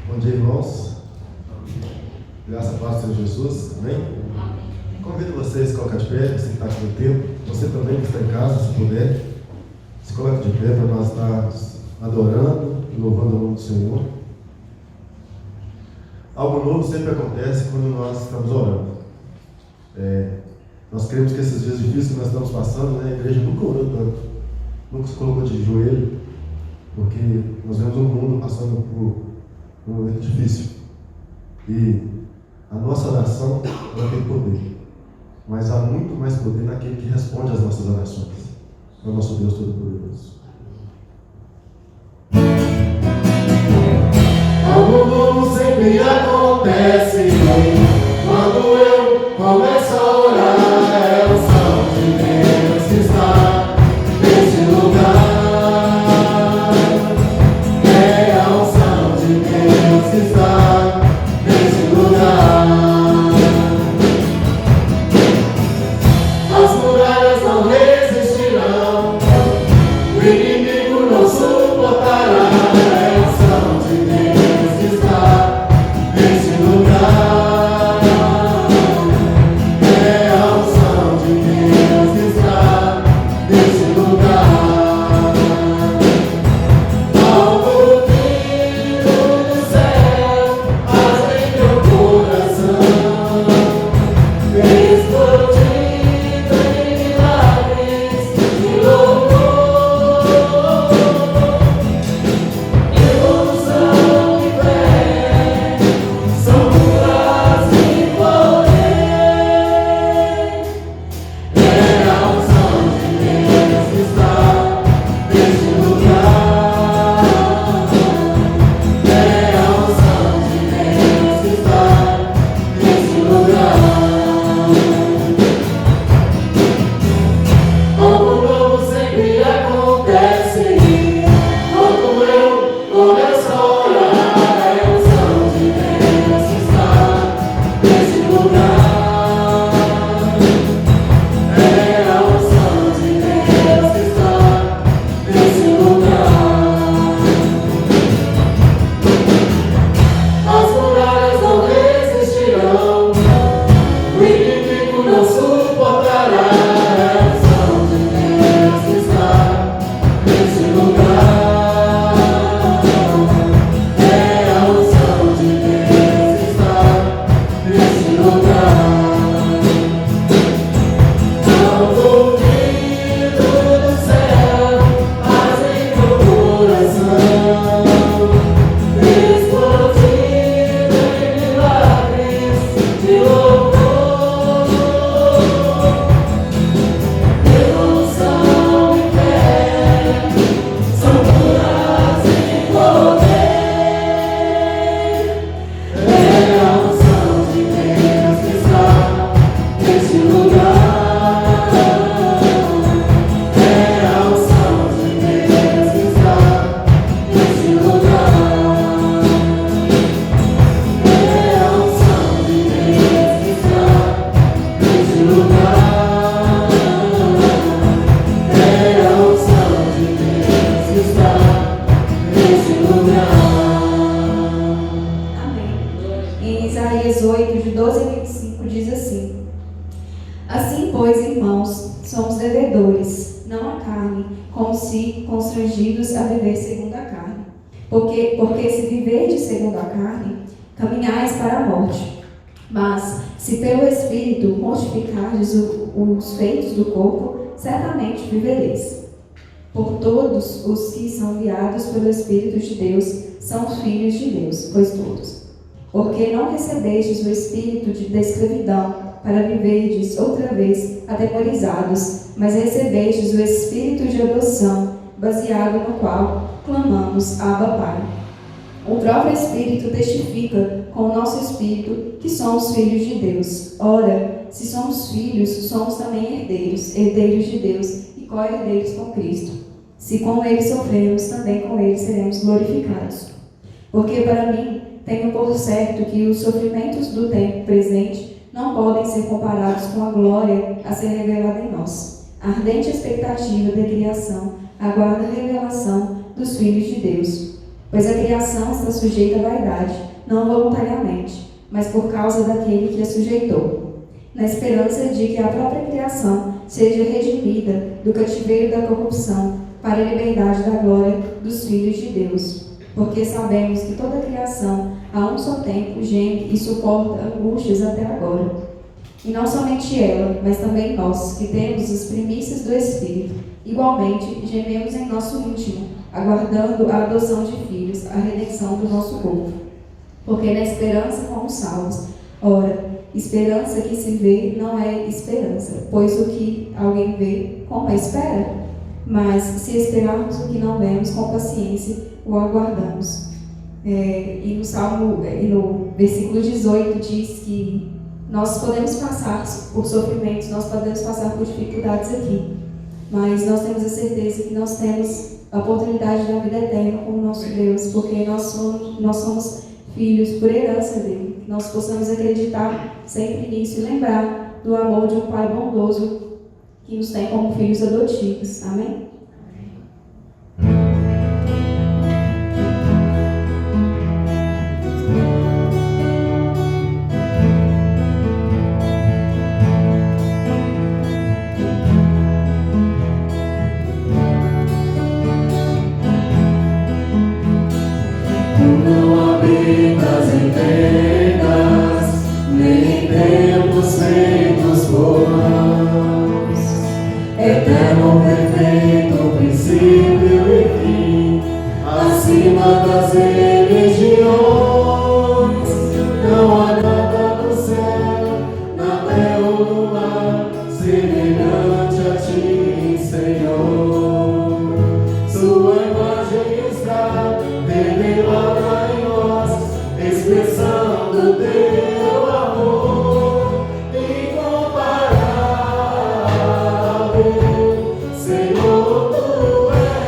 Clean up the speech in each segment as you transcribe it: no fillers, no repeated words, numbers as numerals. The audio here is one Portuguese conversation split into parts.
Bom dia, irmãos. Graças a Deus, Senhor Jesus. Amém? Convido vocês a colocar de pé, você que está aqui no templo. Você também que está em casa, se puder, se coloque de pé para nós estarmos adorando e louvando o nome do Senhor. Algo novo sempre acontece quando nós estamos orando. Nós cremos que esses dias difíceis que nós estamos passando, a igreja nunca orou tanto, nunca se colocou de joelho, porque nós vemos um mundo passando por um momento difícil. E a nossa oração, ela tem poder, mas há muito mais poder naquele que responde às nossas orações. É o nosso Deus Todo-Poderoso. Algo novo sempre acontece quando eu começo a orar. É o som de Deus que está nesse lugar. É a unção de Deus que está nesse lugar. As muralhas não resistirão, o inimigo não suportará. É a unção de Deus que está nesse lugar. É a unção de Deus que está nesse lugar. Algo vindo do céu, arde meu coração, explodindo em milagres e louvor, evolução e fé, são curas e poder. É a unção de Deus que está neste lugar. É a unção de Deus que está neste lugar. Algo novo sempre acontece quando eu começo a orar. É a unção de Deus que está nesse lugar. É a unção de Deus que está nesse lugar. As muralhas não resistirão, o inimigo não suportará. É a unção de Deus que está nesse lugar. É a unção de Deus que está nesse lugar. Algo vindo do céu, arde meu coração, explodindo em milagres de louvor, evolução e fé, são curas e poder. É a unção de Deus que está nesse lugar. É a unção de Deus que está nesse lugar. É a unção de Deus que está nesse lugar. É a unção de Deus que está nesse lugar. Amém. Em Isaías 8, de 12 a 25, diz assim: Assim, pois, irmãos, somos devedores, não a carne, como se constrangidos a viver segundo a carne. Porque se viverdes segundo a carne, caminhais para a morte. Mas, se pelo Espírito mortificardes os feitos do corpo, certamente vivereis. Por todos os que são guiados pelo Espírito de Deus são filhos de Deus, pois todos. Porque não recebestes o espírito da escravidão para viverdes outra vez atemorizados, mas recebestes o espírito de adoção, baseado no qual clamamos Abba Pai. O próprio Espírito testifica com o nosso espírito que somos filhos de Deus. Ora, se somos filhos, somos também herdeiros, herdeiros de Deus e co-herdeiros com Cristo. Se com Ele sofremos, também com Ele seremos glorificados. Porque para mim, tenho por certo que os sofrimentos do tempo presente não podem ser comparados com a glória a ser revelada em nós. A ardente expectativa da criação aguarda a revelação dos filhos de Deus. Pois a criação está sujeita à vaidade, não voluntariamente, mas por causa daquele que a sujeitou, na esperança de que a própria criação seja redimida do cativeiro da corrupção para a liberdade da glória dos filhos de Deus. Porque sabemos que toda a criação, a um só tempo, geme e suporta angústias até agora. E não somente ela, mas também nós, que temos as primícias do Espírito, igualmente gememos em nosso íntimo, aguardando a adoção de filhos, a redenção do nosso corpo. Porque na esperança fomos salvos. Ora, esperança que se vê não é esperança, pois o que alguém vê, como espera? Mas se esperarmos o que não vemos, com paciência o aguardamos. E no Salmo, no versículo 18, diz que nós podemos passar por sofrimentos, nós podemos passar por dificuldades aqui, mas nós temos a certeza que nós temos a oportunidade da vida eterna com o nosso Deus, porque nós somos filhos por herança dele. Que nós possamos acreditar sempre nisso e lembrar do amor de um Pai bondoso que nos tem como filhos adotivos. Amém? Não habitas em tendas, nem em templos feitos por mãos. Eterno, perfeito, princípio e fim, acima das religiões. Não há nada no céu, na terra ou no mar, semelhante a ti, Senhor. Sua imagem está revelada em nós, expressão do teu amor incomparável, Senhor, tu és.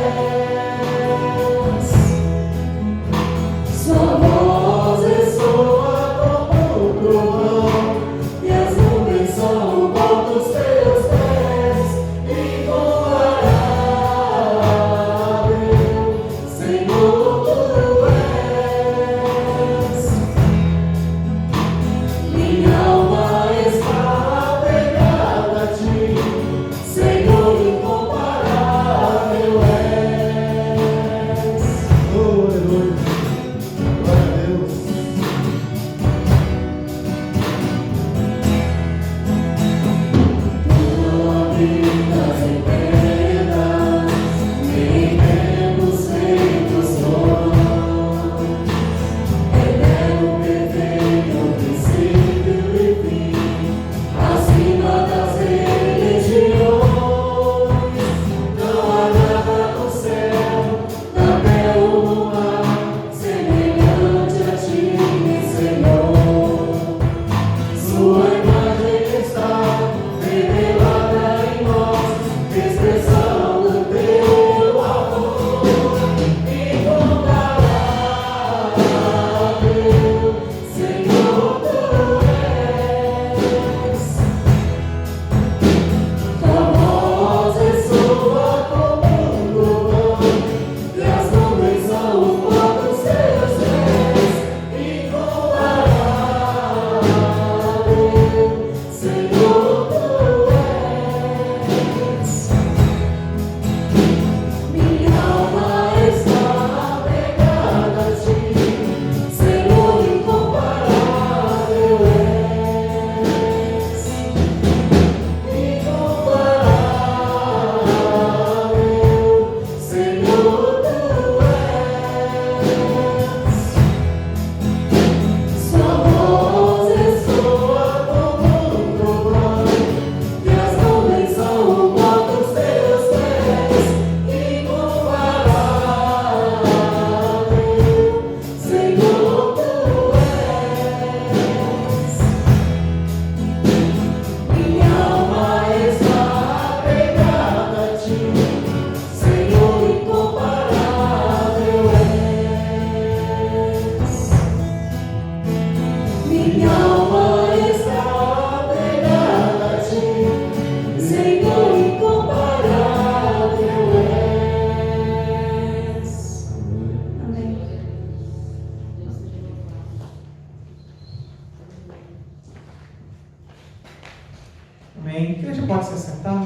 Amém. A igreja pode se sentar.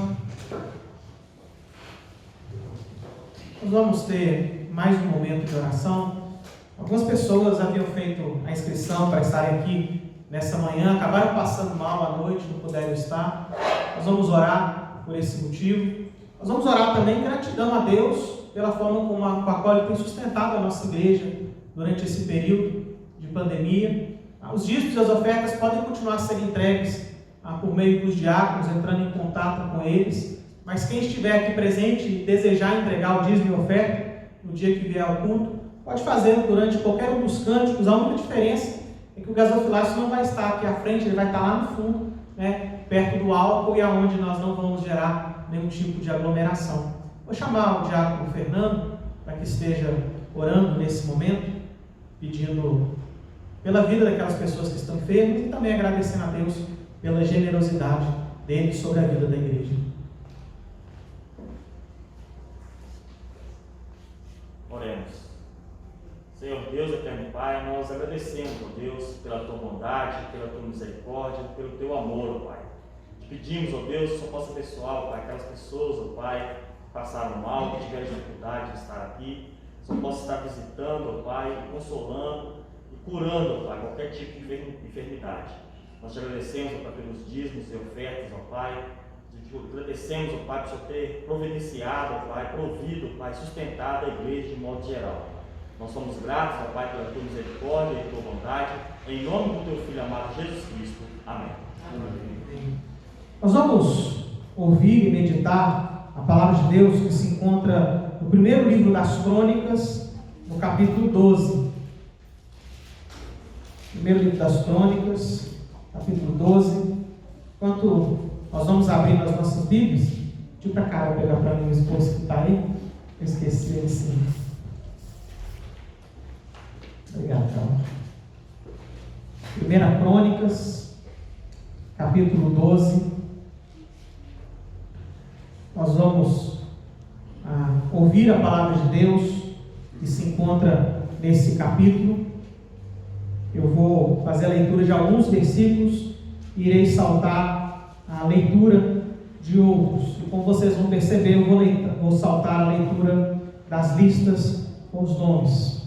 Nós vamos ter mais um momento de oração. Algumas pessoas haviam feito a inscrição para estarem aqui nessa manhã, acabaram passando mal à noite, não puderam estar. Nós vamos orar por esse motivo. Nós vamos orar também em gratidão a Deus pela forma com a qual Ele tem sustentado a nossa igreja durante esse período de pandemia. Os dízimos e as ofertas podem continuar a ser entregues por meio dos diáconos, entrando em contato com eles. Mas quem estiver aqui presente e desejar entregar o dízimo e oferta no dia que vier ao culto, pode fazê-lo durante qualquer um dos cânticos. A única diferença é que o gasofilácio não vai estar aqui à frente, ele vai estar lá no fundo, né, perto do álcool, e aonde nós não vamos gerar nenhum tipo de aglomeração. Vou chamar o diácono Fernando para que esteja orando nesse momento, pedindo pela vida daquelas pessoas que estão enfermas e também agradecendo a Deus pela generosidade dele sobre a vida da igreja. Oremos. Senhor Deus, eterno Pai, nós agradecemos, ó Deus, pela Tua bondade, pela Tua misericórdia, pelo Teu amor, ó Pai. Te pedimos, ó Deus, que só possa abençoar, ó Pai, aquelas pessoas, ó Pai, que passaram mal, que tiveram dificuldade de estar aqui, só possa estar visitando, ó Pai, consolando e curando, ó Pai, qualquer tipo de enfermidade. Nós te agradecemos, ó Pai, pelos dízimos e ofertas, ó Pai. Te agradecemos, ó Pai, por Senhor ter providenciado, ó Pai, provido, ó Pai, sustentado a igreja de modo geral. Nós somos gratos, ó Pai, pela Tua misericórdia e Tua bondade, em nome do Teu Filho amado Jesus Cristo. Amém. Amém. Nós vamos ouvir e meditar a palavra de Deus que se encontra no primeiro livro das Crônicas, no capítulo 12. Primeiro livro das Crônicas, capítulo 12. Enquanto nós vamos abrir as nossas Bíblias, deixa para cá pegar para mim o esposo que está aí. Eu esqueci ele sim. Obrigado, Carlos. 1 Crônicas, capítulo 12. Nós vamos ouvir a palavra de Deus que se encontra nesse capítulo. Eu vou fazer a leitura de alguns versículos e irei saltar a leitura de outros. E como vocês vão perceber, eu vou saltar a leitura das listas com os nomes.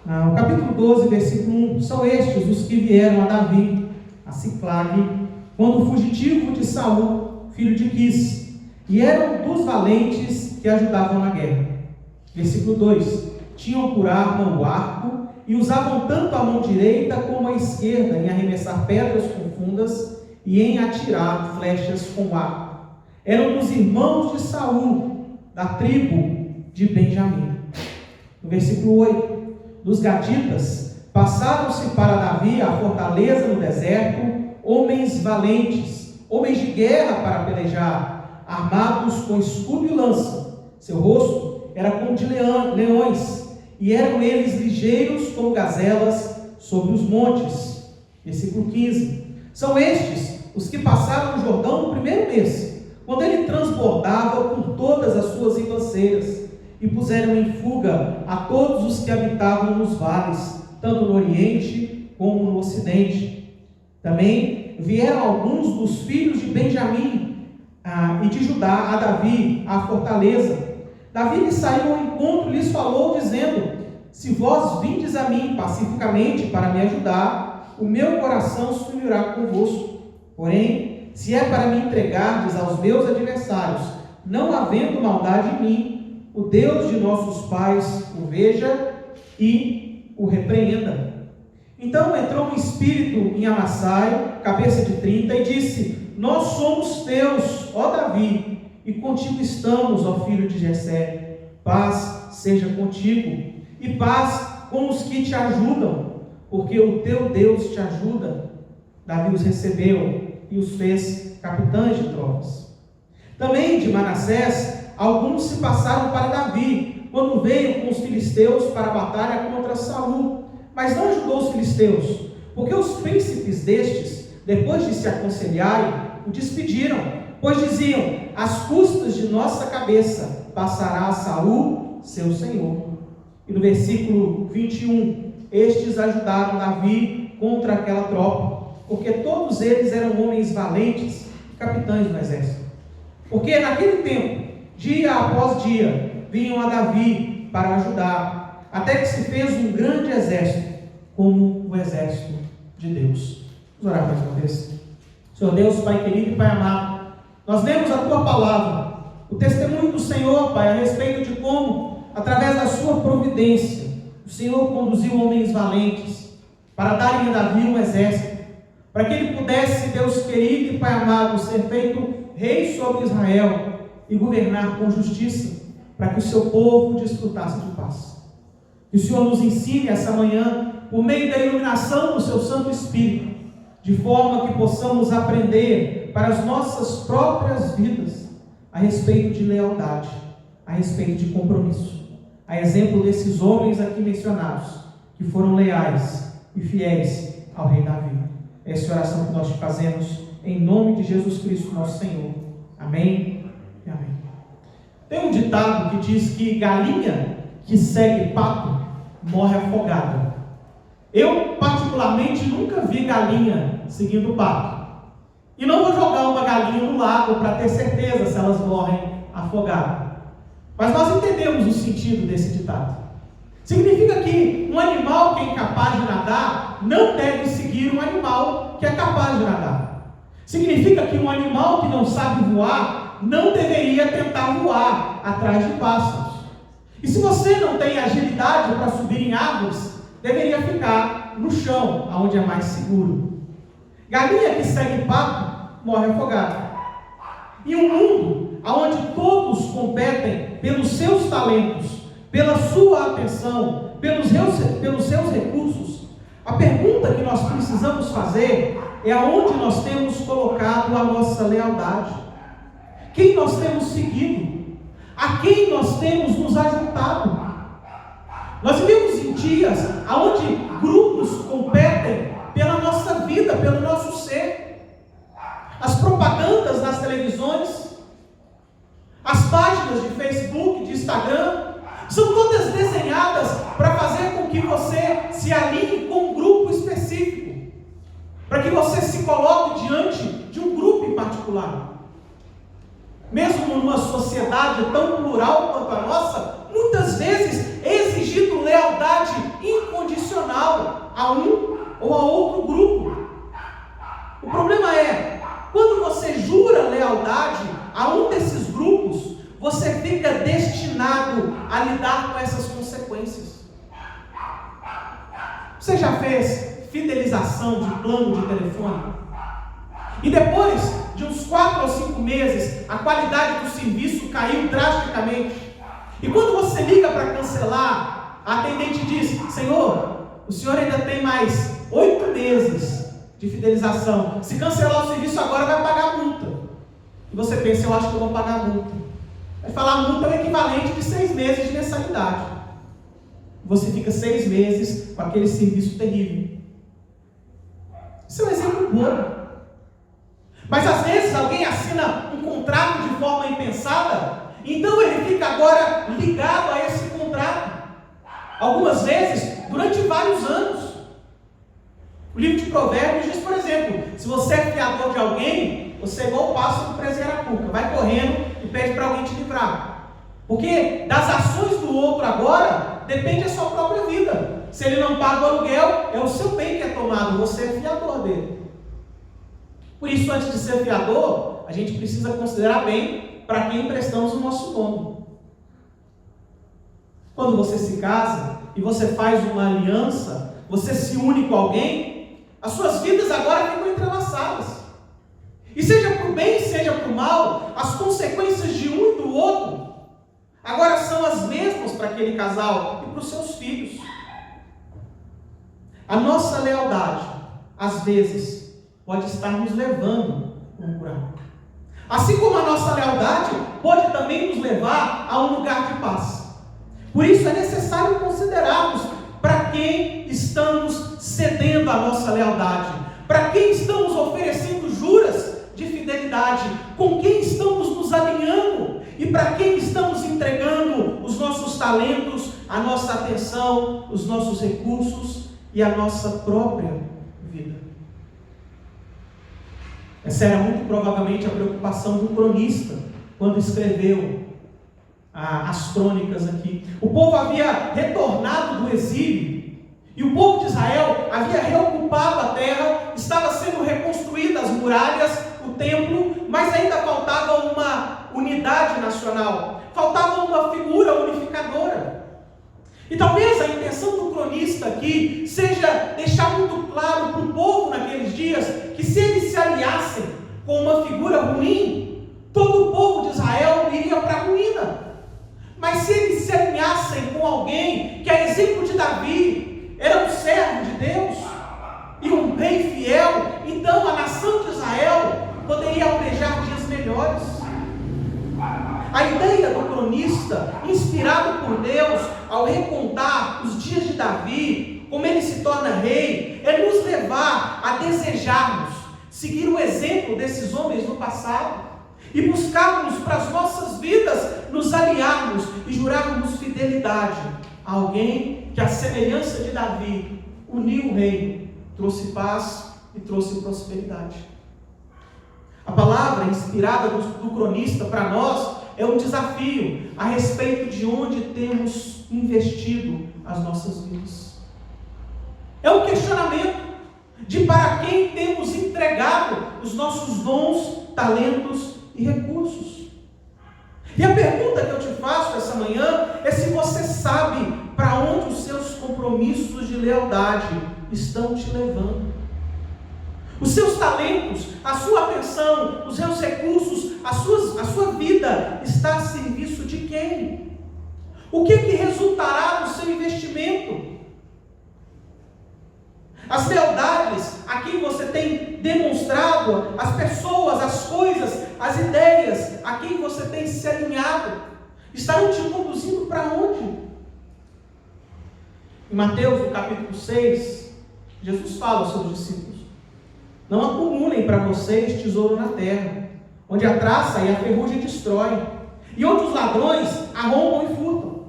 O capítulo 12, versículo 1. São estes os que vieram a Davi, a Siclag, quando fugitivo de Saul, filho de Quis, e eram dos valentes que ajudavam na guerra. Versículo 2. Tinham por arma o arco, e usavam tanto a mão direita como a esquerda em arremessar pedras profundas e em atirar flechas com arco. Eram dos irmãos de Saul, da tribo de Benjamim. No versículo 8. Dos gaditas, passaram-se para Davi a fortaleza no deserto, homens valentes, homens de guerra para pelejar, armados com escudo e lança. Seu rosto era como de leões, e eram eles ligeiros como gazelas sobre os montes. Versículo 15. São estes os que passaram o Jordão no primeiro mês, quando ele transbordava por todas as suas ribanceiras, e puseram em fuga a todos os que habitavam nos vales, tanto no Oriente como no Ocidente. Também vieram alguns dos filhos de Benjamim e de Judá a Davi, à fortaleza. Davi lhes saiu ao encontro e lhes falou, dizendo: se vós vindes a mim pacificamente para me ajudar, o meu coração se unirá convosco. Porém, se é para me entregardes aos meus adversários, não havendo maldade em mim, o Deus de nossos pais o veja e o repreenda. Então entrou um espírito em Amassai, cabeça de 30, e disse: nós somos teus, ó Davi, e contigo estamos, ó filho de Jessé. Paz seja contigo, e paz com os que te ajudam, porque o teu Deus te ajuda. Davi os recebeu e os fez capitães de tropas. Também de Manassés, alguns se passaram para Davi, quando veio com os filisteus para a batalha contra Saul, mas não ajudou os filisteus, porque os príncipes destes, depois de se aconselharem, o despediram, pois diziam: às custas de nossa cabeça passará a Saul, seu senhor. E no versículo 21, estes ajudaram Davi contra aquela tropa. porque todos eles eram homens valentes, capitães do exército. Porque naquele tempo, dia após dia, vinham a Davi para ajudar, até que se fez um grande exército, como o exército de Deus. Vamos orar mais uma vez. Senhor Deus, Pai querido e Pai amado, nós lemos a Tua palavra, o testemunho do Senhor, Pai, a respeito de como, através da Sua providência, o Senhor conduziu homens valentes para darem a Davi um exército, para que ele pudesse, Deus querido e Pai amado, ser feito rei sobre Israel e governar com justiça, para que o seu povo desfrutasse de paz. Que o Senhor nos ensine essa manhã, por meio da iluminação do seu Santo Espírito, de forma que possamos aprender para as nossas próprias vidas a respeito de lealdade, a respeito de compromisso, a exemplo desses homens aqui mencionados, que foram leais e fiéis ao rei Davi. Essa é a oração que nós te fazemos em nome de Jesus Cristo, nosso Senhor. Amém e amém. Tem um ditado que diz que galinha que segue pato morre afogada. Eu, particularmente, nunca vi galinha seguindo pato. E não vou jogar uma galinha no lago para ter certeza se elas morrem afogadas. Mas nós entendemos o sentido desse ditado. Significa que um animal que é incapaz de nadar não deve seguir um animal que é capaz de nadar. Significa que um animal que não sabe voar não deveria tentar voar atrás de pássaros. E se você não tem agilidade para subir em árvores, deveria ficar no chão, onde é mais seguro. Galinha que segue pato morre afogada. Em um mundo onde todos competem pelos seus talentos, pela sua atenção, pelos seus recursos, a pergunta que nós precisamos fazer é aonde nós temos colocado a nossa lealdade. Quem nós temos seguido? A quem nós temos nos ajuntado? Nós vivemos em dias onde grupos competem pela nossa vida, pelo nosso ser. As propagandas nas televisões, as páginas de Facebook, de Instagram, são todas desenhadas para fazer com que você se alinhe com um grupo específico, para que você se coloque diante de um grupo em particular. Mesmo numa sociedade tão plural quanto a nossa, muitas vezes é exigido lealdade incondicional a um ou a outro grupo. O problema é, quando você jura lealdade a um desses grupos, você fica destinado a lidar com essas consequências. Você já fez fidelização de plano de telefone? E depois de uns 4 ou 5 meses, a qualidade do serviço caiu drasticamente. E quando você liga para cancelar, a atendente diz: Senhor, o senhor ainda tem mais 8 meses de fidelização. Se cancelar o serviço agora, vai pagar a multa. E você pensa: eu acho que eu vou pagar a multa. Vai falar, a multa é o equivalente de 6 meses de mensalidade. Você fica 6 meses com aquele serviço terrível. Isso é um exemplo bom. Mas às vezes alguém assina um contrato de forma impensada, então ele fica agora ligado a esse contrato. Algumas vezes, durante vários anos. O livro de Provérbios diz, por exemplo, se você é fiador de alguém, você é igual o pássaro preso em arapuca, vai correndo e pede para alguém te livrar. Porque das ações do outro agora, depende da sua própria vida. Se ele não paga o aluguel, é o seu bem que é tomado, você é fiador dele. Por isso, antes de ser fiador, a gente precisa considerar bem para quem emprestamos o nosso nome. Quando você se casa e você faz uma aliança, você se une com alguém, as suas vidas agora ficam entrelaçadas. E seja para o bem, seja para o mal, as consequências de um e do outro agora são as mesmas para aquele casal e para os seus filhos. A nossa lealdade, às vezes, pode estar nos levando a um buraco. Assim como a nossa lealdade pode também nos levar a um lugar de paz. Por isso é necessário considerarmos para quem estamos cedendo a nossa lealdade, para quem estamos oferecendo juras de fidelidade, com quem estamos nos alinhando e para quem estamos entregando os nossos talentos, a nossa atenção, os nossos recursos e a nossa própria vida. Essa era muito provavelmente a preocupação do cronista quando escreveu as crônicas aqui. O povo havia retornado do exílio e o povo de Israel havia reocupado a terra, estava sendo reconstruídas as muralhas, o templo, mas ainda faltava uma unidade nacional, faltava uma figura unificadora. E talvez a intenção do cronista aqui seja deixar muito claro para o povo naqueles dias que se eles se aliassem com uma figura ruim, todo o povo de Israel iria para a ruína. Mas se eles se alinhassem com alguém que, a exemplo de Davi, era um servo de Deus e um rei fiel, então a nação de Israel poderia almejar dias melhores. A ideia do cronista, inspirado por Deus, ao recontar os dias de Davi, como ele se torna rei, é nos levar a desejarmos seguir o exemplo desses homens do passado e buscarmos para as nossas vidas nos aliarmos e jurarmos fidelidade a alguém que, à semelhança de Davi, uniu o reino, trouxe paz e trouxe prosperidade. A palavra inspirada do cronista para nós é um desafio a respeito de onde temos investido as nossas vidas. É um questionamento de para quem temos entregado os nossos dons, talentos e recursos. E a pergunta que eu te faço essa manhã é se você sabe para onde os seus compromissos de lealdade estão te levando. Os seus talentos, a sua atenção, os seus recursos, a sua vida está a serviço de quem? O que resultará do seu investimento? As lealdades a quem você tem demonstrado, as pessoas, as coisas, as ideias a quem você tem se alinhado, estarão te conduzindo para onde? Em Mateus, no capítulo 6, Jesus fala aos seus discípulos: não acumulem para vocês tesouro na terra, onde a traça e a ferrugem destrói, e onde os ladrões arrombam e furtam.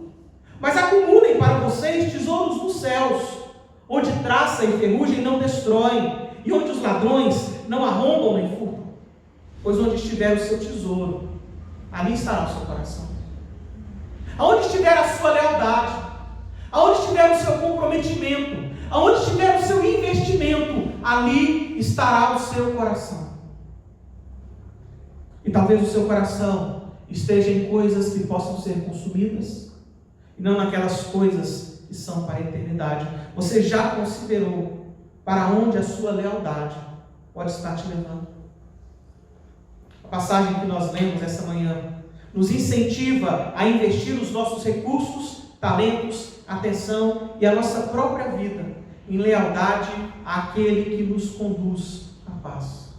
Mas acumulem para vocês tesouros nos céus, onde traça e ferrugem não destroem, e onde os ladrões não arrombam nem furtam. Pois onde estiver o seu tesouro, ali estará o seu coração. Aonde estiver a sua lealdade, aonde estiver o seu comprometimento, aonde estiver o seu investimento, ali estará o seu coração. E talvez o seu coração esteja em coisas que possam ser consumidas, e não naquelas coisas que são para a eternidade. Você já considerou para onde a sua lealdade pode estar te levando? A passagem que nós lemos essa manhã nos incentiva a investir os nossos recursos, talentos, atenção e a nossa própria vida em lealdade àquele que nos conduz à paz.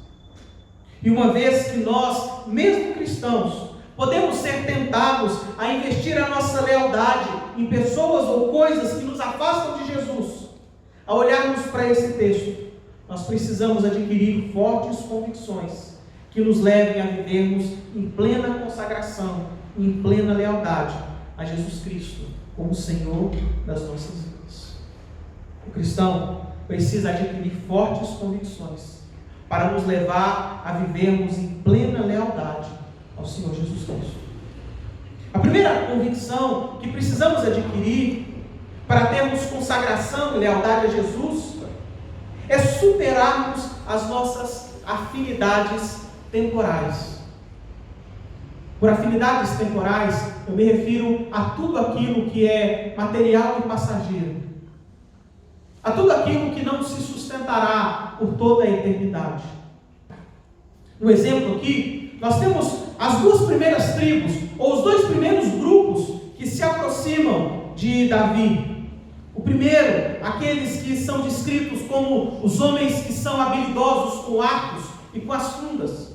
E uma vez que nós, mesmo cristãos, podemos ser tentados a investir a nossa lealdade em pessoas ou coisas que nos afastam de Jesus, ao olharmos para esse texto, nós precisamos adquirir fortes convicções que nos levem a vivermos em plena consagração, em plena lealdade a Jesus Cristo como Senhor das nossas vidas. O cristão precisa adquirir fortes convicções para nos levar a vivermos em plena lealdade ao Senhor Jesus Cristo. A primeira convicção que precisamos adquirir para termos consagração e lealdade a Jesus é superarmos as nossas afinidades temporais. Por afinidades temporais, eu me refiro a tudo aquilo que é material e passageiro, a tudo aquilo que não se sustentará por toda a eternidade. No exemplo aqui, nós temos as duas primeiras tribos, ou os dois primeiros grupos que se aproximam de Davi. O primeiro, aqueles que são descritos como os homens que são habilidosos com arcos e com as fundas.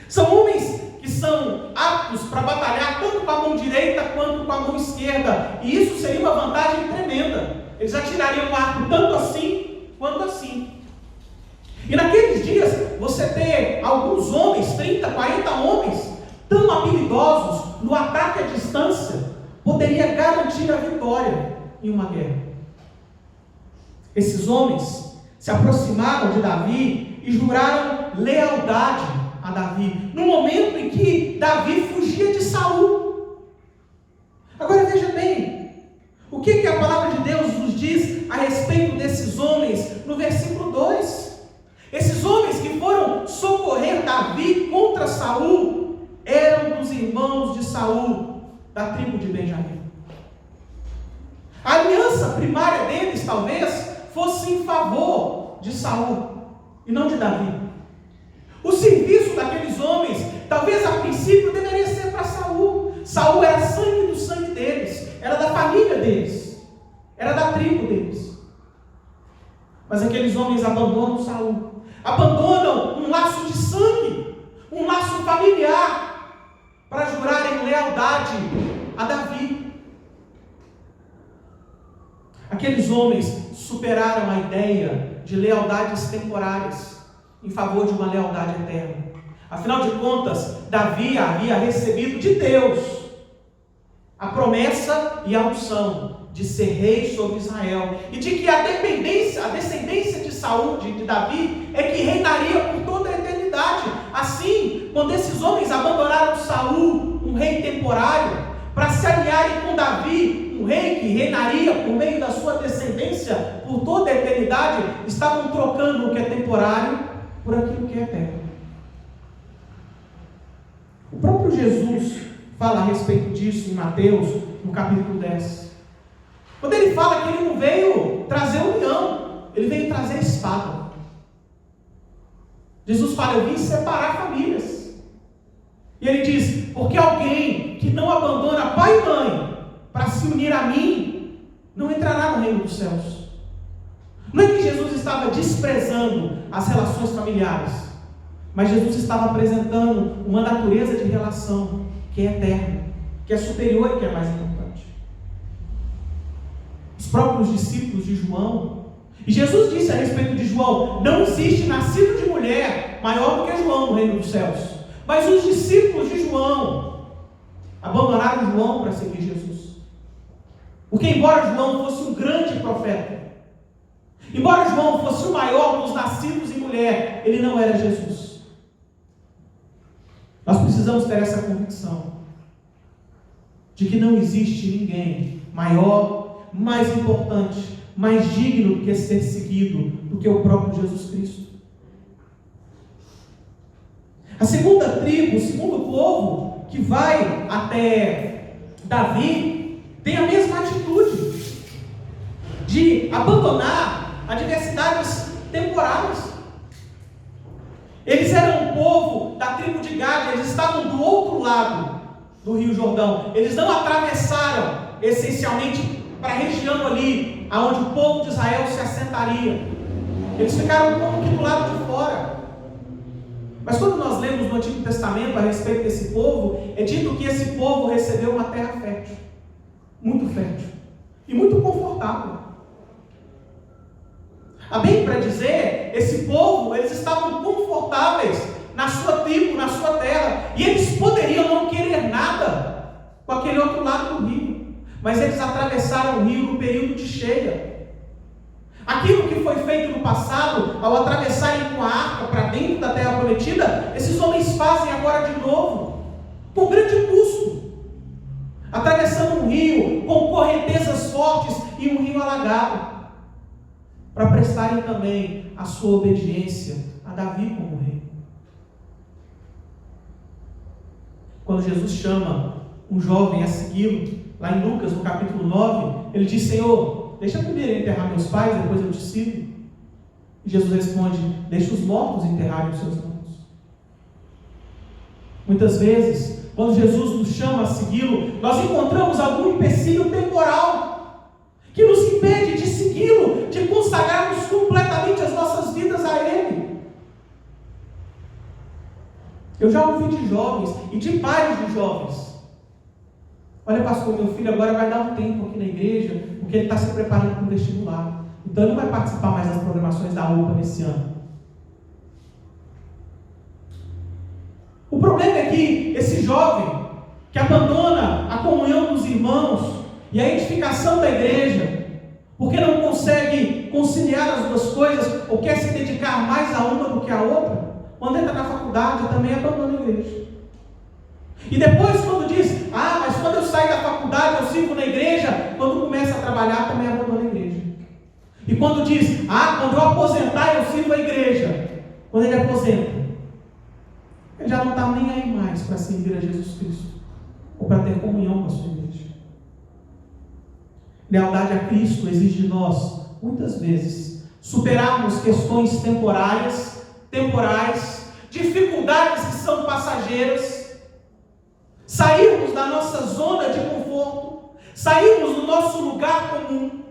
São homens que são aptos para batalhar tanto com a mão direita quanto com a mão esquerda, e isso seria uma vantagem tremenda. Eles atirariam o arco tanto assim quanto assim. E naqueles dias, você ter alguns homens, 30, 40 homens, tão habilidosos no ataque à distância, poderia garantir a vitória em uma guerra. Esses homens se aproximaram de Davi e juraram lealdade a Davi, no momento em que Davi fugia de Saul. Agora veja bem, o que a palavra de Deus nos diz a respeito desses homens no versículo 2? Esses homens que foram socorrer Davi contra Saul eram dos irmãos de Saul, da tribo de Benjamim. A aliança primária deles talvez fosse em favor de Saul e não de Davi. O serviço daqueles homens, talvez a princípio, deveria ser para Saul. Saul era sangue do sangue deles, era da família deles, era da tribo deles. Mas aqueles homens abandonam Saul, abandonam um laço de sangue, um laço familiar, para jurarem lealdade a Davi. Aqueles homens superaram a ideia de lealdades temporárias em favor de uma lealdade eterna. Afinal de contas, Davi havia recebido de Deus a promessa e a unção de ser rei sobre Israel, e de que a descendência de Saul, de Davi, é que reinaria por toda a eternidade. Assim, quando esses homens abandonaram Saul, um rei temporário, para se alinharem com Davi, um rei que reinaria por meio da sua descendência por toda a eternidade, estavam trocando o que é temporário por aquilo que é eterno. O próprio Jesus fala a respeito disso em Mateus, no capítulo 10. Quando ele fala que ele não veio trazer um leão, ele veio trazer a espada. Jesus fala: eu vim separar famílias. E ele diz: porque alguém que não abandona pai e mãe para se unir a mim, não entrará no reino dos céus. Não é que Jesus estava desprezando as relações familiares, mas Jesus estava apresentando uma natureza de relação que é eterna, que é superior e que é mais importante. Os próprios discípulos de João, e Jesus disse a respeito de João: não existe nascido de mulher maior do que João no reino dos céus. Mas os discípulos de João abandonaram João para seguir Jesus. Porque embora João fosse um grande profeta, embora João fosse o maior dos nascidos em mulher, ele não era Jesus. Nós precisamos ter essa convicção de que não existe ninguém maior, mais importante, mais digno do que ser seguido do que o próprio Jesus Cristo. A segunda tribo, o segundo povo que vai até Davi, tem a mesma atitude de abandonar adversidades temporárias. Eles eram um povo da tribo de Gade, eles estavam do outro lado do Rio Jordão. Eles não atravessaram essencialmente para a região ali, onde o povo de Israel se assentaria. Eles ficaram como que do lado de fora. Mas quando nós lemos no Antigo Testamento a respeito desse povo, é dito que esse povo recebeu uma terra fértil, muito fértil e muito confortável. A bem para dizer, esse povo, eles estavam confortáveis na sua tribo, na sua terra, e eles poderiam não querer nada com aquele outro lado do rio, mas eles atravessaram o rio no período de cheia. Aquilo que foi feito no passado, ao atravessarem com a arca para dentro da terra prometida, esses homens fazem agora de novo, com grande custo, atravessando um rio com correntezas fortes e um rio alagado, para prestarem também a sua obediência a Davi como rei. Quando Jesus chama um jovem a segui-lo, lá em Lucas, no capítulo 9, ele diz: Senhor, deixa primeiro enterrar meus pais, depois eu te sigo. E Jesus responde: deixa os mortos enterrarem os seus mortos. Muitas vezes, quando Jesus nos chama a segui-lo, nós encontramos algum empecilho temporal que nos impede de segui-lo, de consagrarmos completamente as nossas vidas a Ele. Eu já ouvi de jovens e de pais de jovens: olha, pastor, meu filho agora vai dar um tempo aqui na igreja, porque ele está se preparando para o vestibular, então ele não vai participar mais das programações da UPA nesse ano. O problema é que esse jovem que abandona a comunhão dos irmãos e a edificação da igreja, porque não consegue conciliar as duas coisas, ou quer se dedicar mais a uma do que a outra, Quando entra na faculdade, também abandona a igreja. E depois, quando diz, mas quando eu saio da faculdade, eu sirvo na igreja, quando começa a trabalhar, também abandona a igreja. E quando diz, quando eu aposentar, eu sirvo a igreja. Quando ele aposenta, ele já não está nem aí mais para servir a Jesus Cristo, ou para ter comunhão com a sua igreja. Lealdade a Cristo exige de nós, muitas vezes, superarmos questões temporais, dificuldades que são passageiras, sairmos da nossa zona de conforto, sairmos do nosso lugar comum,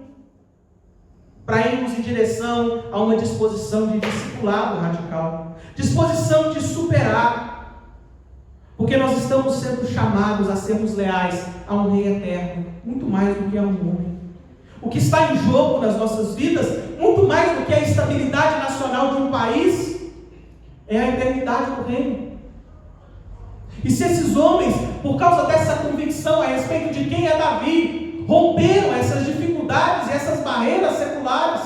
para irmos em direção a uma disposição de discipulado radical, disposição de superar, porque nós estamos sendo chamados a sermos leais a um Rei eterno, muito mais do que a um homem. O que está em jogo nas nossas vidas, muito mais do que a estabilidade nacional de um país, é a eternidade do reino. E se esses homens, por causa dessa convicção a respeito de quem é Davi, romperam essas dificuldades e essas barreiras seculares,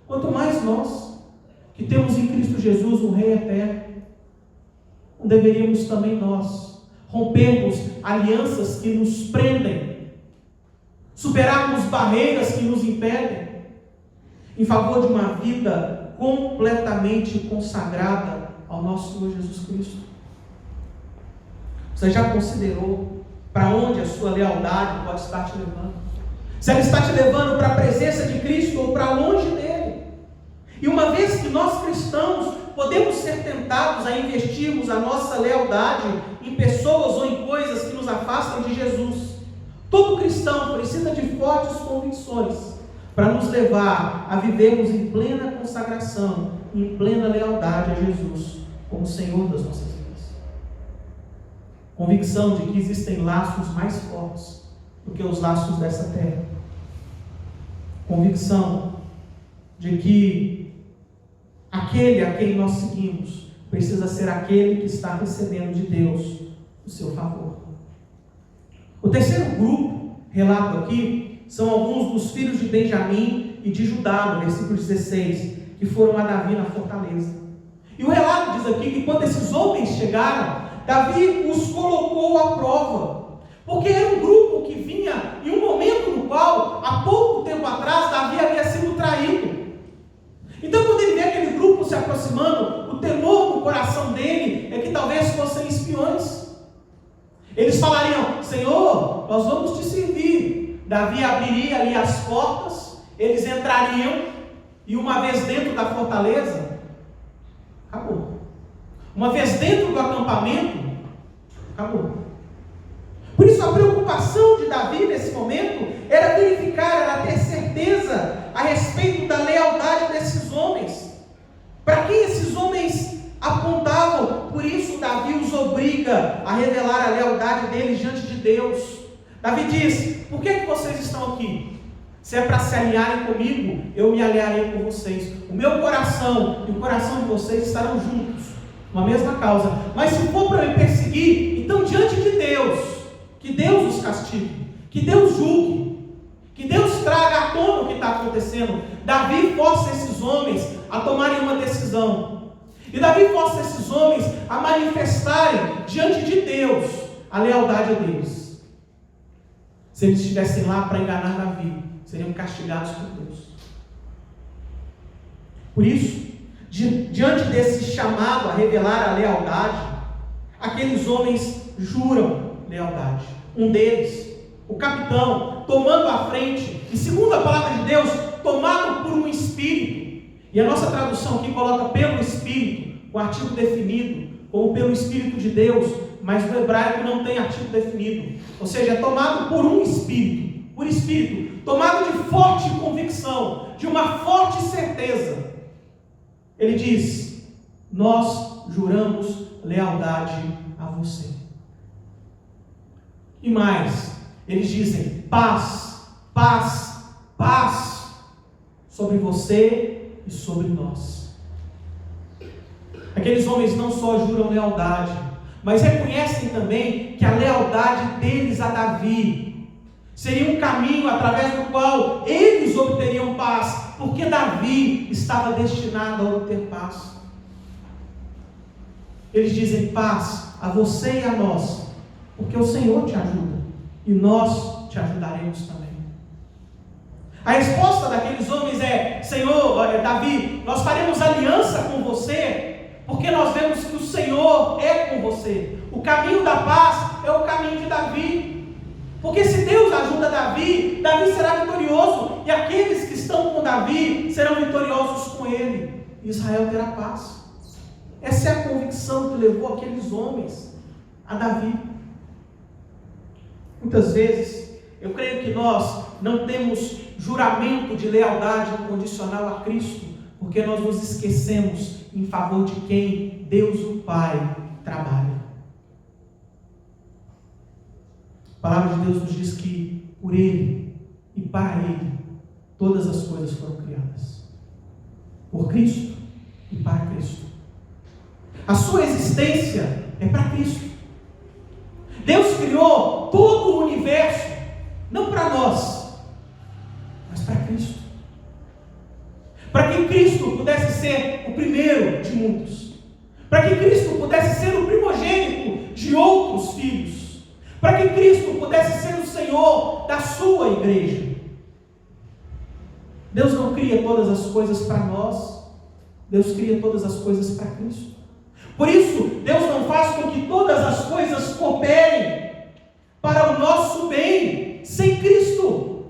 quanto mais nós, que temos em Cristo Jesus um Rei eterno, não deveríamos também nós rompermos alianças que nos prendem, superarmos barreiras que nos impedem, em favor de uma vida completamente consagrada ao nosso Senhor Jesus Cristo? Você já considerou para onde a sua lealdade pode estar te levando? Se ela está te levando para a presença de Cristo ou para longe dele? E uma vez que nós cristãos podemos ser tentados a investirmos a nossa lealdade em pessoas ou em coisas que nos afastam de Jesus, todo cristão precisa de fortes convicções para nos levar a vivermos em plena consagração, em plena lealdade a Jesus como Senhor das nossas vidas. Convicção de que existem laços mais fortes do que os laços dessa terra. Convicção de que aquele a quem nós seguimos precisa ser aquele que está recebendo de Deus o seu favor. O terceiro grupo, relato aqui, são alguns dos filhos de Benjamim e de Judá, no versículo 16, que foram a Davi na fortaleza. E o relato diz aqui que quando esses homens chegaram, Davi os colocou à prova, porque era um grupo que vinha em um momento no qual, há pouco tempo atrás, Davi havia sido traído. Então, quando ele vê aquele grupo se aproximando, o temor no coração dele é que talvez fossem espiões. Eles falariam: Senhor, nós vamos te servir. Davi abriria ali as portas, eles entrariam, e uma vez dentro da fortaleza, acabou. Uma vez dentro do acampamento, acabou. Por isso a preocupação de Davi nesse momento era verificar, era ter certeza a respeito da lealdade desses homens. Para quem esses homens apontavam? Por isso Davi os obriga a revelar a lealdade deles diante de Deus. Davi diz: por que vocês estão aqui? Se é para se alinharem comigo, eu me alinharei com vocês. O meu coração e o coração de vocês estarão juntos, uma mesma causa. Mas se for para me perseguir, então diante de Deus, que Deus os castigue, que Deus julgue, que Deus traga à tona o que está acontecendo. Davi força esses homens a tomarem uma decisão, e Davi força esses homens a manifestarem diante de Deus a lealdade deles. Se eles estivessem lá para enganar Davi, seriam castigados por Deus. Por isso, diante desse chamado a revelar a lealdade, aqueles homens juram lealdade. Um deles, o capitão, tomando a frente, e segundo a palavra de Deus, tomado por um espírito. E a nossa tradução aqui coloca pelo espírito, o artigo definido, ou pelo espírito de Deus, mas no hebraico não tem artigo definido. Ou seja, é tomado por um espírito, por espírito, tomado de forte convicção, de uma forte certeza. Ele diz: nós juramos lealdade a você. E mais, eles dizem: paz, paz, paz sobre você e sobre nós. Aqueles homens não só juram lealdade, mas reconhecem também que a lealdade deles a Davi seria um caminho através do qual eles obteriam paz, porque Davi estava destinado a obter paz. Eles dizem: paz a você e a nós, porque o Senhor te ajuda e nós te ajudaremos também. A resposta daqueles homens é: Senhor, Davi, nós faremos aliança com você, porque nós vemos que o Senhor é com você. O caminho da paz é o caminho de Davi, porque se Deus ajuda Davi, Davi será vitorioso, e aqueles que estão com Davi serão vitoriosos com ele. Israel terá paz. Essa é a convicção que levou aqueles homens a Davi. Muitas vezes, eu creio que nós não temos juramento de lealdade incondicional a Cristo, porque nós nos esquecemos em favor de quem Deus o Pai trabalha. A palavra de Deus nos diz que por Ele e para Ele todas as coisas foram criadas. Por Cristo e para Cristo. A sua existência é para Cristo. Deus criou todo o universo, não para nós, mas para Cristo. Para que Cristo pudesse ser o primeiro de muitos. Para que Cristo pudesse ser o primogênito de outros filhos. Para que Cristo pudesse ser o Senhor da sua igreja. Deus não cria todas as coisas para nós. Deus cria todas as coisas para Cristo. Por isso, Deus não faz com que todas as coisas cooperem para o nosso bem sem Cristo.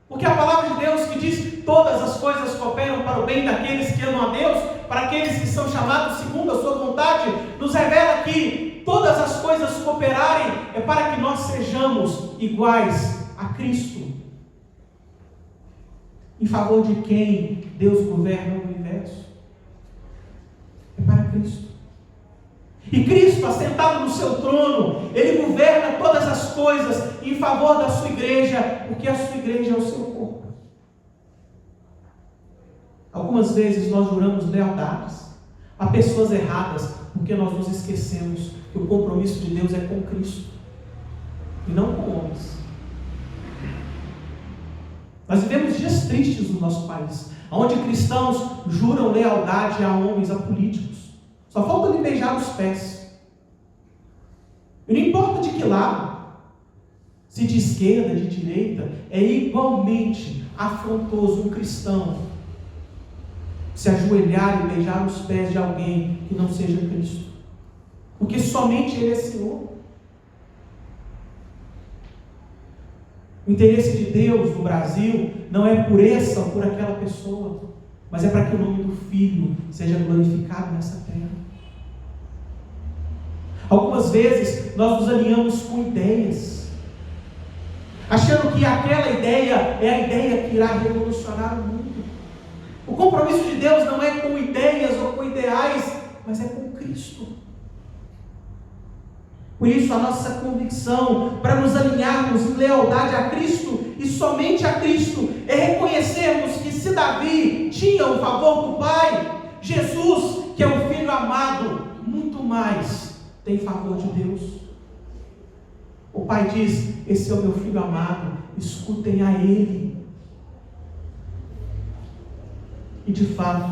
Porque a palavra de Deus que diz: todas as coisas cooperam para o bem daqueles que amam a Deus, para aqueles que são chamados segundo a sua vontade, nos revela que todas as coisas cooperarem é para que nós sejamos iguais a Cristo. Em favor de quem Deus governa o universo. É para Cristo. E Cristo, assentado no seu trono, Ele governa todas as coisas em favor da sua igreja, porque a sua igreja é o seu corpo. Algumas vezes nós juramos lealdades a pessoas erradas, porque nós nos esquecemos que o compromisso de Deus é com Cristo, e não com homens. Nós vivemos dias tristes no nosso país, onde cristãos juram lealdade a homens, a políticos. Só falta lhe beijar os pés. E não importa de que lado, se de esquerda, de direita, é igualmente afrontoso um cristão se ajoelhar e beijar os pés de alguém que não seja Cristo. Porque somente Ele é Senhor. O interesse de Deus no Brasil não é por essa ou por aquela pessoa, mas é para que o nome do Filho seja glorificado nessa terra. Algumas vezes nós nos alinhamos com ideias, achando que aquela ideia é a ideia que irá revolucionar o mundo. O compromisso de Deus não é com ideias ou com ideais, mas é com Cristo. Por isso a nossa convicção para nos alinharmos em lealdade a Cristo e somente a Cristo é reconhecermos que se Davi tinha o favor do Pai, Jesus, que é o Filho amado, muito mais tem favor de Deus. O Pai diz: esse é o meu Filho amado, escutem a Ele. E de fato,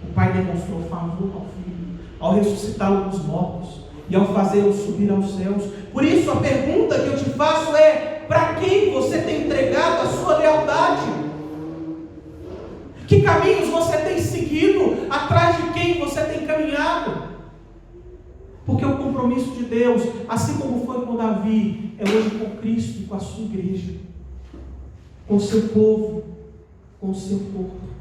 o Pai demonstrou favor ao Filho, ao ressuscitá-lo dos mortos e ao fazê-lo subir aos céus. Por isso a pergunta que eu te faço é: para quem você tem entregado a sua lealdade? Que caminhos você tem seguido? Atrás de quem você tem caminhado? Porque o compromisso de Deus, assim como foi com Davi, é hoje com Cristo e com a sua igreja, com o seu povo, com o seu corpo.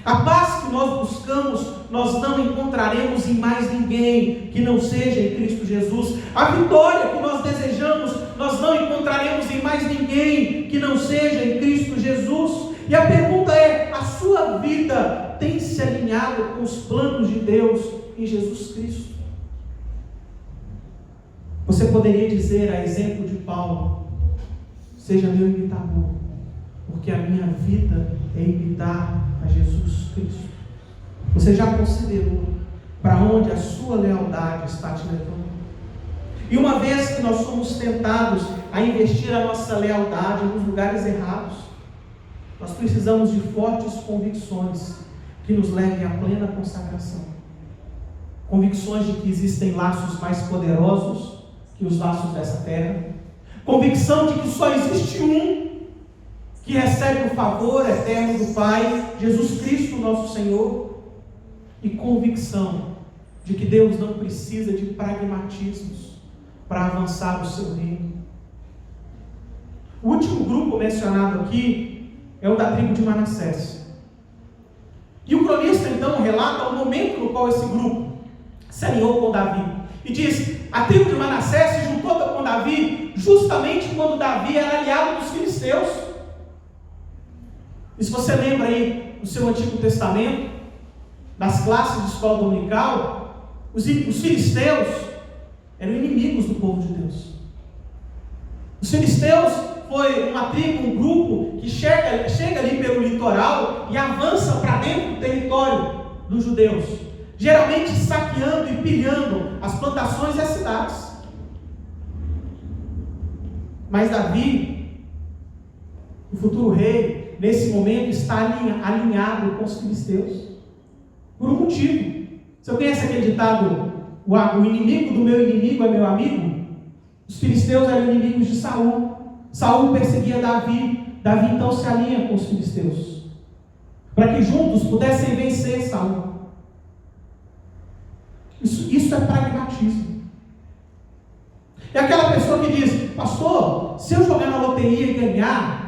A paz que nós buscamos, nós não encontraremos em mais ninguém que não seja em Cristo Jesus. A vitória que nós desejamos, nós não encontraremos em mais ninguém que não seja em Cristo Jesus. E a pergunta é: a sua vida tem se alinhado com os planos de Deus em Jesus Cristo? Você poderia dizer, a exemplo de Paulo: seja meu imitador, porque a minha vida é imitar a Jesus Cristo. Você já considerou para onde a sua lealdade está te levando? E uma vez que nós somos tentados a investir a nossa lealdade nos lugares errados, nós precisamos de fortes convicções que nos levem à plena consagração. convicções de que existem laços mais poderosos que os laços dessa terra, convicção de que só existe um que recebe o favor eterno do Pai, Jesus Cristo, nosso Senhor, e convicção de que Deus não precisa de pragmatismos para avançar o seu reino. O último grupo mencionado aqui é o da tribo de Manassés. E o cronista então relata o momento no qual esse grupo se alinhou com Davi. E diz: a tribo de Manassés se juntou com Davi justamente quando Davi era aliado dos filisteus. E se você lembra aí do seu Antigo Testamento, das classes de escola dominical, os filisteus eram inimigos do povo de Deus. Os filisteus foi uma tribo, um grupo que chega ali pelo litoral e avança para dentro do território dos judeus, geralmente saqueando e pilhando as plantações e as cidades. Mas Davi, o futuro rei, nesse momento está alinhado com os filisteus, por um motivo. Você conhece aquele ditado, o inimigo do meu inimigo é meu amigo? Os filisteus eram inimigos de Saul. Saul perseguia Davi. Davi então se alinha com os filisteus, para que juntos pudessem vencer Saul. Isso é pragmatismo. É aquela pessoa que diz: pastor, se eu jogar na loteria e ganhar,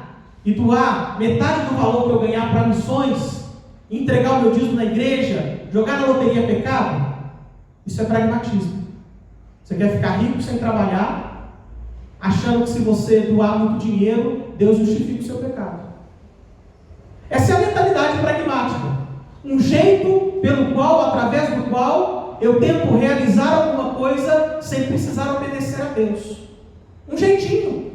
e doar metade do valor que eu ganhar para missões, entregar o meu dízimo na igreja, jogar na loteria é pecado? Isso é pragmatismo. Você quer ficar rico sem trabalhar, achando que se você doar muito dinheiro, Deus justifica o seu pecado. Essa é a mentalidade pragmática. Um jeito pelo qual, através do qual, eu tento realizar alguma coisa sem precisar obedecer a Deus. Um jeitinho.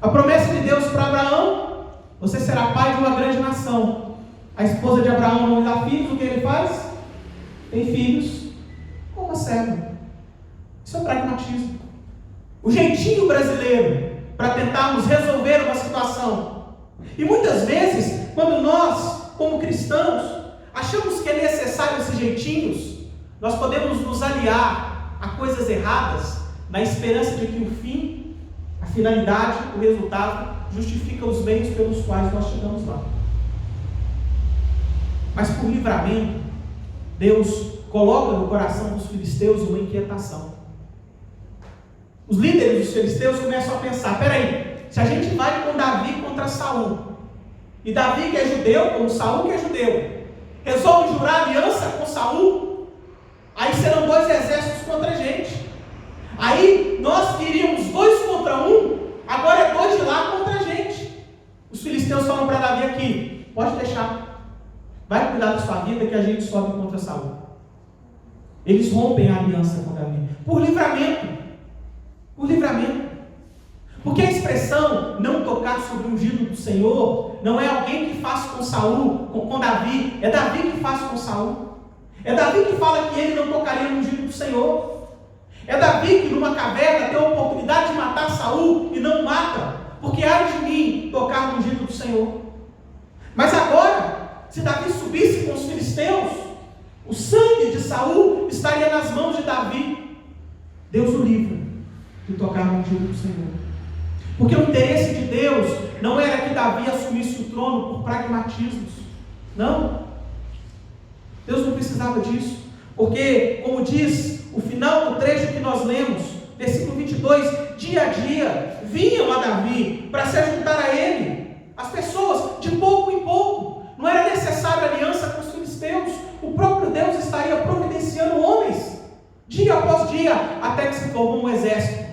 A promessa de Deus para Abraão: você será pai de uma grande nação. A esposa de Abraão não lhe dá filhos, o que ele faz? Tem filhos com uma serva. Isso é pragmatismo. O jeitinho brasileiro para tentarmos resolver uma situação. E muitas vezes, quando nós, como cristãos, achamos que é necessário esses jeitinhos, nós podemos nos aliar a coisas erradas, na esperança de que o fim, a finalidade, o resultado, justifica os meios pelos quais nós chegamos lá. Mas por livramento, Deus coloca no coração dos filisteus uma inquietação. Os líderes dos filisteus começam a pensar: peraí, se a gente vai com Davi contra Saul, e Davi que é judeu, como Saul que é judeu, resolve jurar aliança com Saul, aí serão dois exércitos contra a gente. Aí nós queríamos 2 contra 1, agora é 2 de lá contra a gente. Os filisteus falam para Davi aqui: pode deixar, vai cuidar da sua vida que a gente sobe contra Saul. Eles rompem a aliança com Davi, por livramento. Por livramento. Porque a expressão não tocar sobre o ungido do Senhor não é alguém que faz com Saul, com Davi, é Davi que faz com Saul. É Davi que fala que ele não tocaria no ungido do Senhor. É Davi que numa caverna tem a oportunidade de matar Saul e não mata, porque há de mim tocar no ungido do Senhor. Mas agora, se Davi subisse com os filisteus, o sangue de Saul estaria nas mãos de Davi. Deus o livra de tocar no ungido do Senhor. Porque o interesse de Deus não era que Davi assumisse o trono por pragmatismos. Não. Deus não precisava disso. Porque, como diz o final do trecho que nós lemos, versículo 22, dia a dia vinham a Davi para se juntar a ele. As pessoas, de pouco em pouco. Não era necessária aliança com os filisteus. O próprio Deus estaria providenciando homens, dia após dia, até que se formou um exército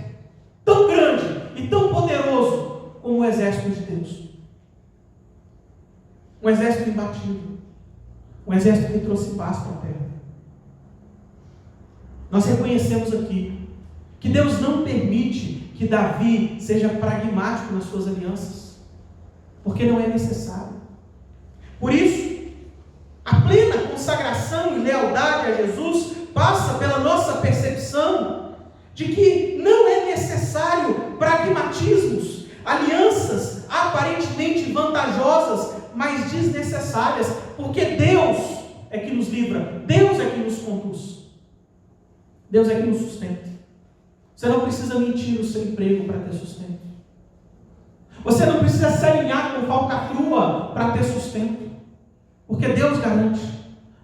tão grande e tão poderoso como o exército de Deus. Um exército imbatível. Um exército que trouxe paz para a terra. Nós reconhecemos aqui que Deus não permite que Davi seja pragmático nas suas alianças, porque não é necessário. Por isso, a plena consagração e lealdade a Jesus passa pela nossa percepção de que não é necessário pragmatismos, alianças aparentemente vantajosas, mas desnecessárias, porque Deus é que nos livra, Deus é que nos conduz, Deus é que nos sustenta. Você não precisa mentir o seu emprego para ter sustento. Você não precisa se alinhar com falcatrua para ter sustento, porque Deus garante,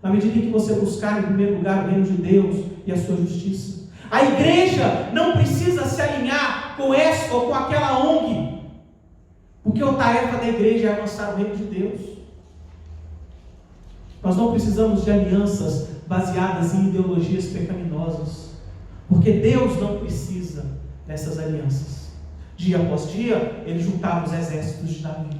na medida em que você buscar em primeiro lugar o reino de Deus e a sua justiça. A igreja não precisa se alinhar com essa ou com aquela ONG, porque a tarefa da igreja é avançar o reino de Deus. Nós não precisamos de alianças baseadas em ideologias pecaminosas, porque Deus não precisa dessas alianças. Dia após dia, ele juntava os exércitos de Davi.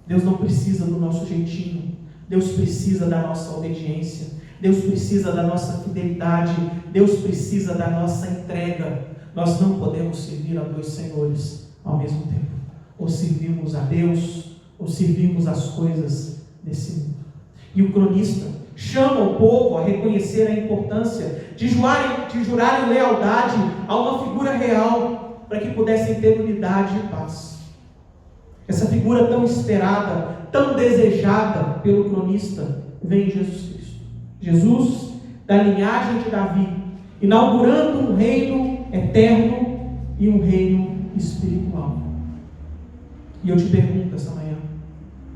Deus não precisa do nosso jeitinho, Deus precisa da nossa obediência, Deus precisa da nossa fidelidade, Deus precisa da nossa entrega. Nós não podemos servir a dois senhores ao mesmo tempo. Ou servimos a Deus, ou servimos as coisas desse mundo. E o cronista chama o povo a reconhecer a importância de jurarem lealdade a uma figura real, para que pudessem ter unidade e paz. Essa figura tão esperada, tão desejada pelo cronista, vem Jesus Cristo. Jesus, da linhagem de Davi, inaugurando um reino eterno e um reino espiritual. E eu te pergunto essa manhã,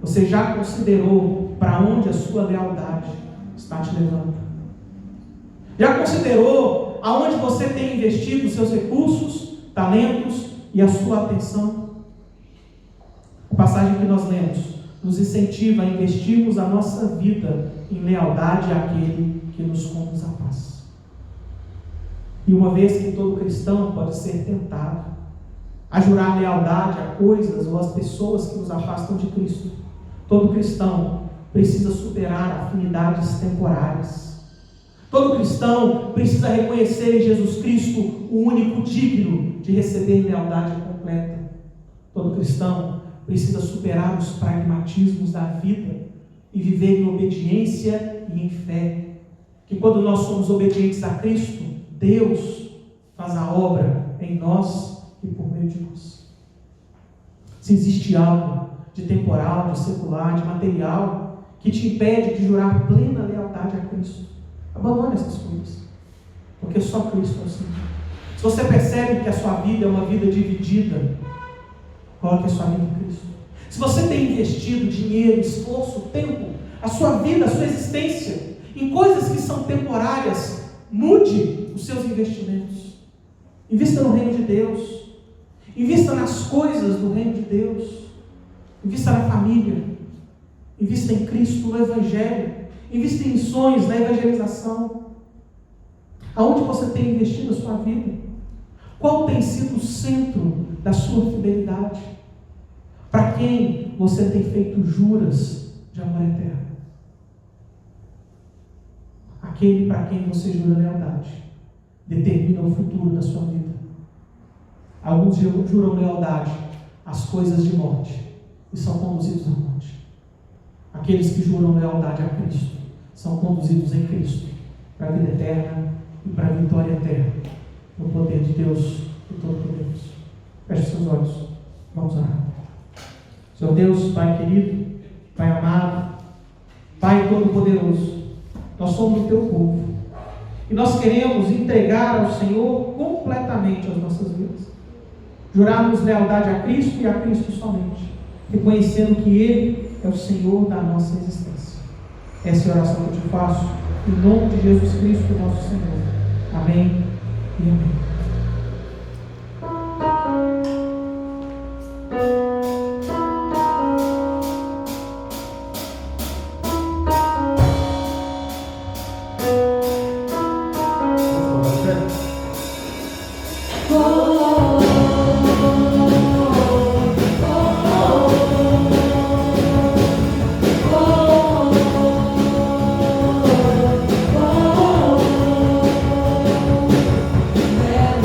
você já considerou para onde a sua lealdade está te levando? Já considerou aonde você tem investido os seus recursos, talentos e a sua atenção? A passagem que nós lemos nos incentiva a investirmos a nossa vida em lealdade àquele que nos conduz à paz. E uma vez que todo cristão pode ser tentado a jurar lealdade a coisas ou às pessoas que nos afastam de Cristo, todo cristão precisa superar afinidades temporárias. Todo cristão precisa reconhecer em Jesus Cristo o único digno de receber lealdade completa. Todo cristão precisa superar os pragmatismos da vida e viver em obediência e em fé. Que quando nós somos obedientes a Cristo, Deus faz a obra em nós e por meio de nós. Se existe algo de temporal, de secular, de material que te impede de jurar plena lealdade a Cristo, abandone essas coisas, porque só Cristo é o Senhor. Se você percebe que a sua vida é uma vida dividida, coloque a sua vida em Cristo. Se você tem investido dinheiro, esforço, tempo, a sua vida, a sua existência em coisas que são temporárias, mude os seus investimentos. Invista no reino de Deus. Invista nas coisas do reino de Deus. Invista na família. Invista em Cristo, no Evangelho. Invista em missões, na evangelização. Aonde você tem investido a sua vida? Qual tem sido o centro da sua fidelidade? Para quem você tem feito juras de amor eterno? Aquele para quem você jura lealdade determina o futuro da sua vida. Alguns juram lealdade às coisas de morte e são conduzidos à morte. Aqueles que juram lealdade a Cristo são conduzidos em Cristo para a vida eterna e para a vitória eterna no poder de Deus e Todo-Poderoso. Feche seus olhos, vamos orar. Senhor Deus, Pai querido, Pai amado, Pai Todo-Poderoso, nós somos o Teu povo e nós queremos entregar ao Senhor completamente as nossas vidas, jurarmos lealdade a Cristo e a Cristo somente, reconhecendo que Ele é o Senhor da nossa existência. Essa é a oração que eu te faço, em nome de Jesus Cristo, nosso Senhor. Amém e amém. Yeah.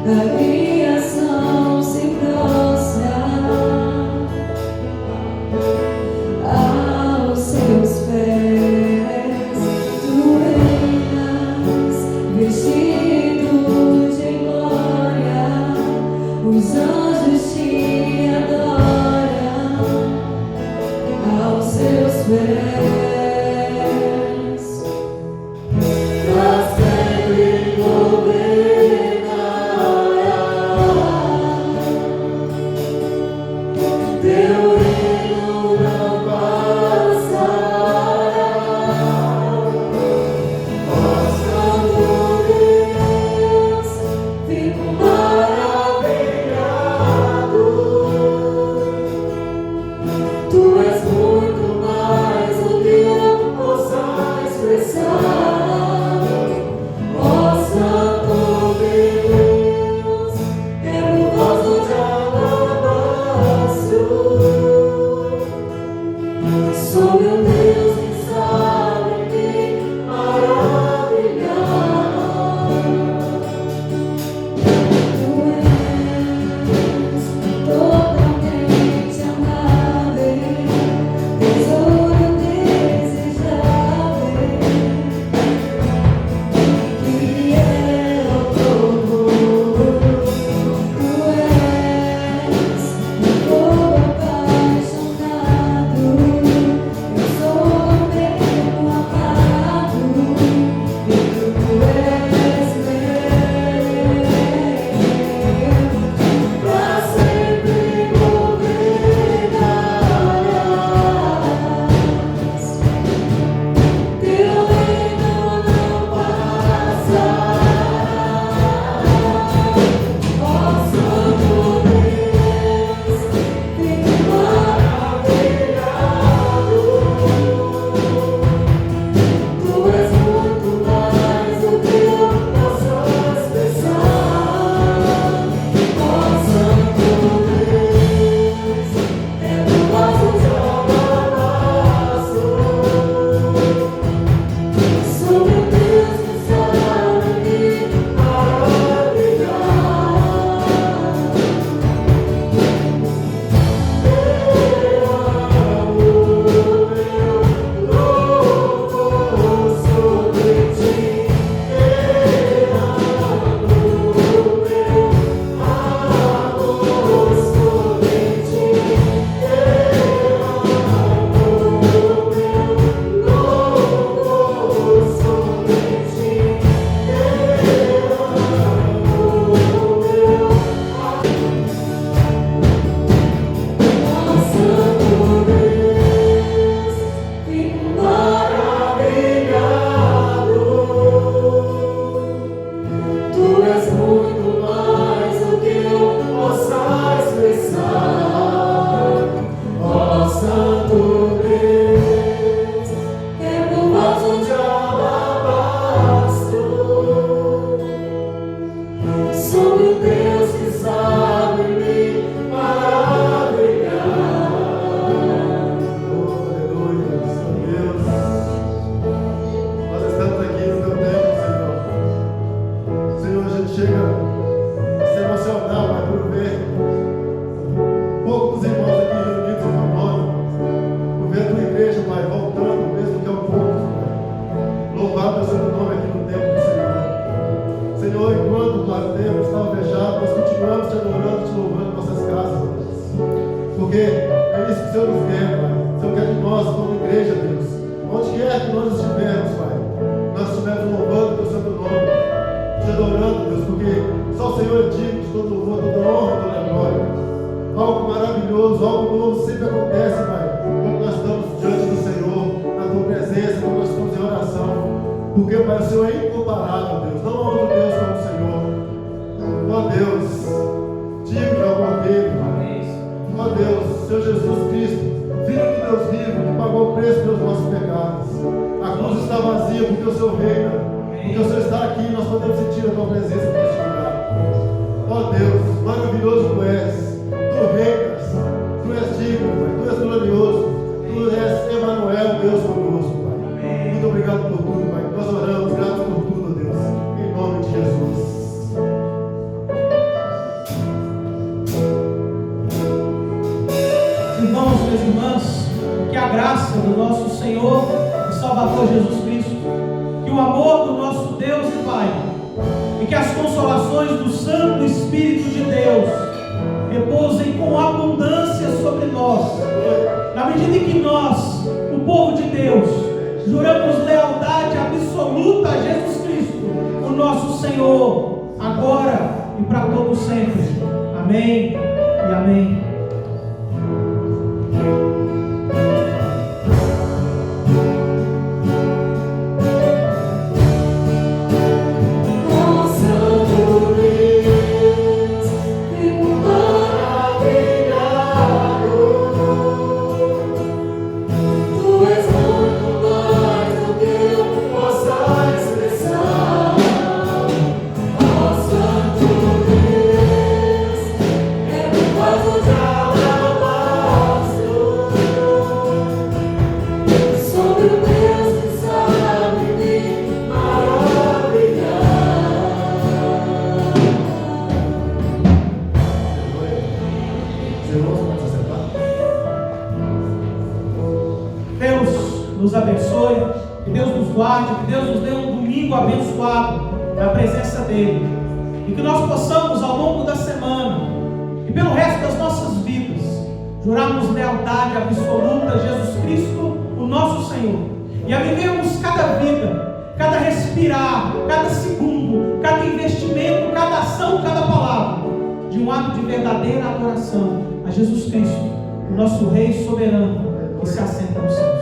a criação se prostra aos seus pés. Tu reinas vestido de glória, os anjos te adoram aos seus pés. Pra sempre governará, teu reino não passará. Ó Santo Deus, fico maravilhado. Tu és muito mais do que eu possa expressar. Ó Santo Deus, eu gosto de alabastro. Sou meu Deus que sabe me maravilhar. Tu és totalmente amável, tesouro desejável, que é o louvor. Tu és um fogo apaixonado, eu sou meu amado, e tu és meu. Pra sempre governarás, teu reino não passará. Ó Santo Deus, fico maravilhado. Tu és muito mais do que eu posso expressar. Ó Santo Deus, eu gosto de alabastro. Sou meu Deus que sabe me maravilhar. Louvor sobre ti, amor sobre ti, louvor sobre ti, ó Santo Deus, fico maravilhado. Tu és muito mais do que eu possa expressar. Ó Santo Deus, eu no vaso de alabastro. Sou o Deus que sabe me maravilhar. Oh, aleluia, Senhor Deus. Nós estamos aqui no teu templo, Senhor. Senhor, a gente chega a se emocionar, Pai, por ver poucos irmãos aqui reunidos em teu nome, por ver a tua igreja, Pai, voltando mesmo que ao ponto, Pai. Louvado é o seu nome aqui no templo do Senhor. Senhor, enquanto Pai, o templo estava fechado, nós continuamos te adorando, te louvando em nossas casas, Deus. Porque é isso que o Senhor nos quer, Pai. O Senhor quer de nós, como igreja, Deus. Onde quer que nós estivermos, Pai, nós estivermos louvando o teu santo nome, te adorando, Deus, porque só o Senhor é digno de todo louvor, toda honra e toda glória. Algo maravilhoso, algo novo sempre acontece, Pai, quando nós estamos diante do Senhor, na tua presença, quando nós estamos em oração. Porque, Pai, o Senhor é incomparável, Deus. Não há outro Deus como o Senhor. Ó Deus, digno é o Cordeiro, Pai. Ó Deus, Senhor Jesus Cristo, Filho de Deus vivo, que pagou o preço pelos nossos pecados. A cruz está vazia porque o Senhor reina. Porque o Senhor está aqui e nós podemos sentir a tua presença neste lugar. Ó Deus, maravilhoso tu és. Tu reinas, tu és digno, Pai. Tu és glorioso. Tu és Emanuel, Deus conosco, Pai. Muito obrigado por tudo, Pai. Nós oramos, gratos por tudo, Deus. Em nome de Jesus. irmãos, minhas irmãs, que a graça do nosso Senhor e Salvador Jesus Cristo, que o amor do nosso Deus e Pai, e que as consolações do Santo Espírito de Deus repousem com abundância sobre nós, na medida em que nós, o povo de Deus, juramos lealdade absoluta a Jesus Cristo, o nosso Senhor, agora e para todo sempre. Amém e amém. Nos abençoe, que Deus nos guarde, que Deus nos dê um domingo abençoado na presença dEle, e que nós possamos ao longo da semana e pelo resto das nossas vidas jurarmos lealdade absoluta a Jesus Cristo, o nosso Senhor, e a vivermos cada vida, cada respirar, cada segundo, cada investimento, cada ação, cada palavra, de um ato de verdadeira adoração a Jesus Cristo, o nosso Rei soberano que se assenta nos céus.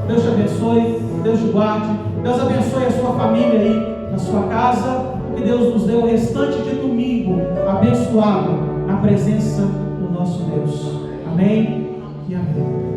Deus te abençoe, Deus te guarde, Deus abençoe a sua família aí, na sua casa, que Deus nos dê o restante de domingo abençoado na presença do nosso Deus. Amém e amém.